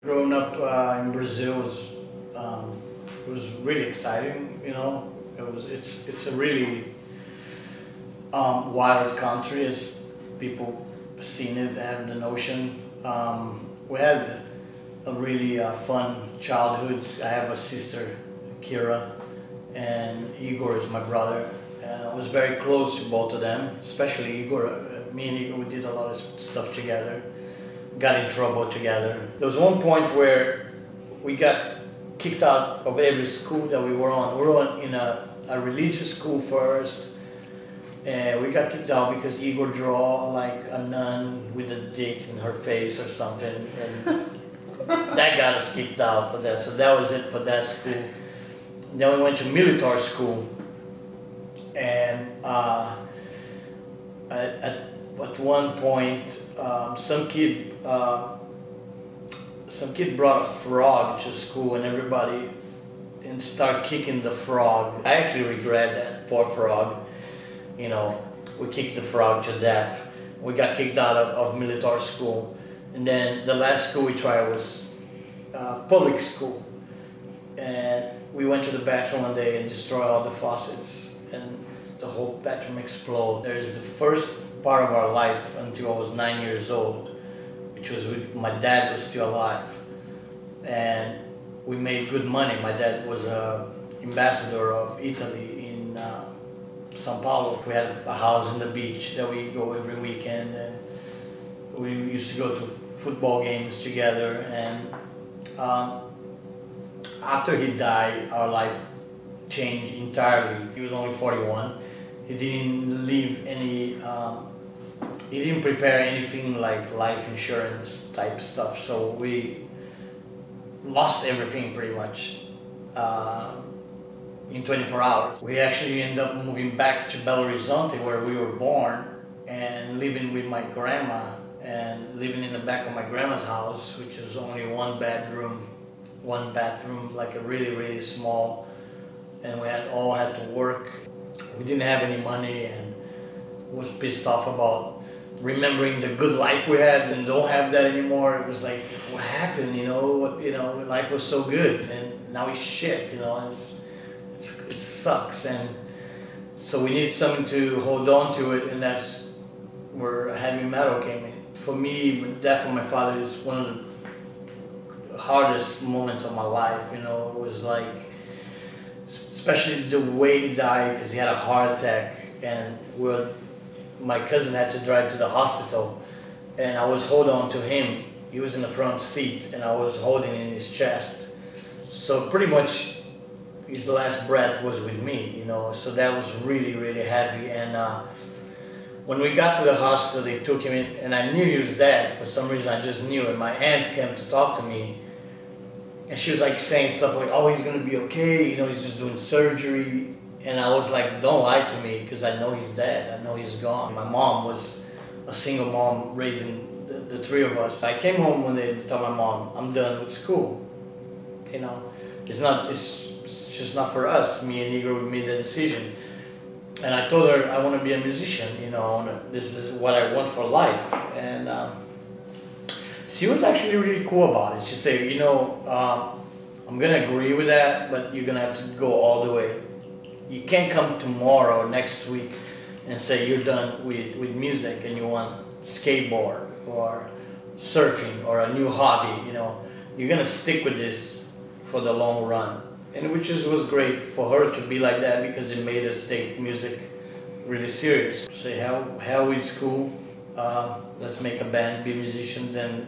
Growing up in Brazil was really exciting. You know, it's a really wild country, as people seen it and the notion. We had a really fun childhood. I have a sister, Kira, and Igor is my brother. I was very close to both of them, especially Igor. Me and Igor, we did a lot of stuff together, got in trouble together. There was one point where we got kicked out of every school that we were on. We were in a religious school first, and we got kicked out because Igor drew like a nun with a dick in her face or something, and that got us kicked out of that. So that was it for that school. Then we went to military school, and at one point, some kid brought a frog to school, and everybody and start kicking the frog. I actually regret that. Poor frog. You know, we kicked the frog to death. We got kicked out of military school, and then the last school we tried was public school, and we went to the bathroom one day and destroyed all the faucets, and the whole bathroom exploded. There is the first part of our life until I was 9 years old, which was when my dad was still alive, and we made good money. My dad was an ambassador of Italy in São Paulo. We had a house in the beach that we go every weekend, and we used to go to football games together. And after he died, our life changed entirely. He was only 41. He didn't leave any, he didn't prepare anything like life insurance type stuff, so we lost everything pretty much in 24 hours. We actually ended up moving back to Belo Horizonte, where we were born, and living with my grandma, and living in the back of my grandma's house, which is only one bedroom, one bathroom, like a really small, and we all had to work. We didn't have any money, and was pissed off about remembering the good life we had and don't have that anymore. It was like, what happened? You know, life was so good, and now it's shit. You know, it sucks, and so we need something to hold on to it, and that's where heavy metal came in. For me, the death of my father is one of the hardest moments of my life. You know, it was like, especially the way he died, because he had a heart attack, and my cousin had to drive to the hospital, and I was holding on to him. He was in the front seat, and I was holding in his chest. So pretty much his last breath was with me, you know, so that was really heavy. And when we got to the hospital, they took him in, and I knew he was dead. For some reason, I just knew, and my aunt came to talk to me, and she was like saying stuff like, oh, he's gonna be okay, you know, he's just doing surgery. And I was like, don't lie to me, because I know he's dead, I know he's gone. My mom was a single mom raising the three of us. I came home one day to tell my mom, I'm done with school. You know, it's just not for us. Me and Igor, we made the decision. And I told her, I want to be a musician, you know, this is what I want for life. And she was actually really cool about it. She said, you know, I'm gonna agree with that, but you're gonna have to go all the way. You can't come tomorrow or next week and say you're done with music and you want skateboard or surfing or a new hobby. You know, you're gonna stick with this for the long run. And which was great for her to be like that, because it made us take music really serious. Say hell with school, let's make a band, be musicians, and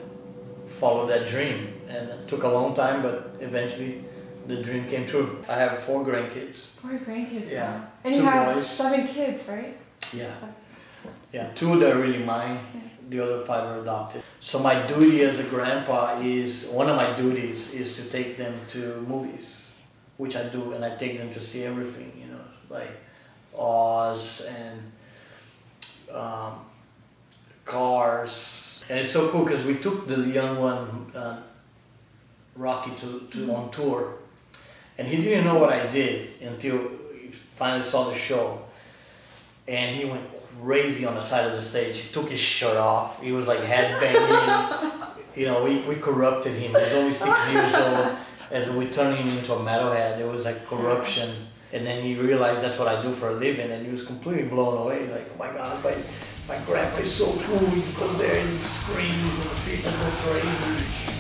follow that dream. And it took a long time, but eventually the dream came true. I have 4 grandkids. 4 grandkids? Yeah. And you have 7 kids, right? Yeah. Yeah, 2 that are really mine. Yeah. The other 5 are adopted. So my duty as a grandpa is, one of my duties is to take them to movies, which I do, and I take them to see everything, you know, like Oz and Cars. And it's so cool because we took the young one, Rocky, on tour. And he didn't know what I did until he finally saw the show. And he went crazy on the side of the stage. He took his shirt off. He was like headbanging. we corrupted him. He was only 6 years old, and we turned him into a metalhead. It was like corruption. And then he realized that's what I do for a living, and he was completely blown away. Like, oh my God, my grandpa is so cool. He goes there and screams, and people go crazy.